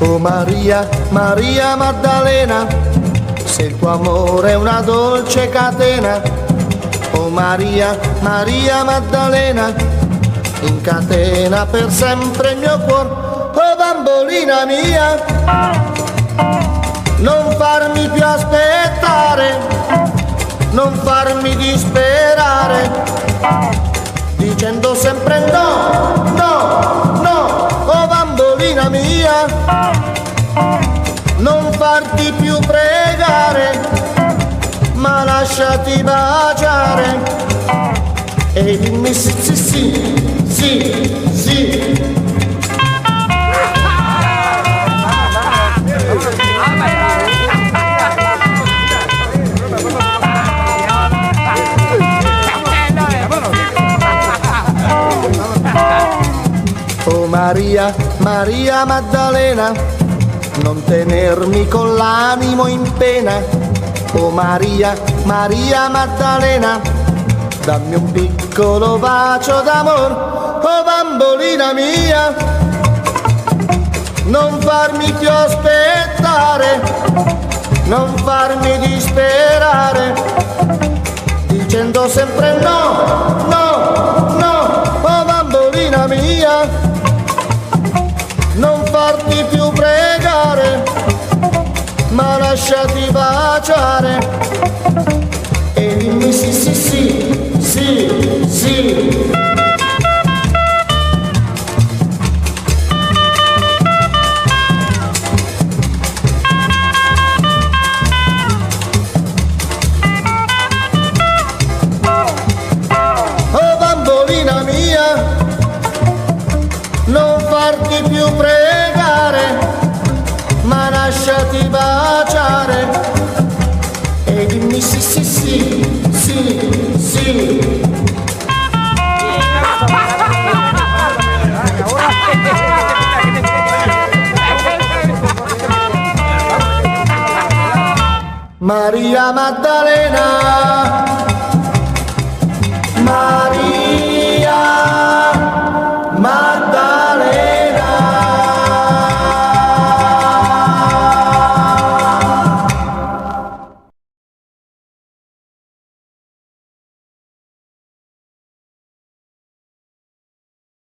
Oh Maria, Maria Maddalena, se il tuo amore è una dolce catena. Oh Maria, Maria Maddalena, incatena per sempre il mio cuore. Oh bambolina mia, non farmi più aspettare, non farmi disperare, dicendo sempre no, no, no. Oh bambolina mia, non farti più pregare, ma lasciati baciare e dimmi sì, sì, sì, sì, sì. Oh Maria, Maria Maddalena, non tenermi con l'animo in pena. Oh Maria, Maria Maddalena, dammi un piccolo bacio d'amore. Oh bambolina mia, non farmi più aspettare, non farmi disperare, dicendo sempre no, no, no. Oh bambolina mia, non farti più pregare, ma lasciati baciare e dimmi sì, sì, sì, sì, sì. Oh bambolina mia, non farti più pregare, ma lasciati baciare e dimmi sì, sì, sì, sì, sì. Maria Maddalena,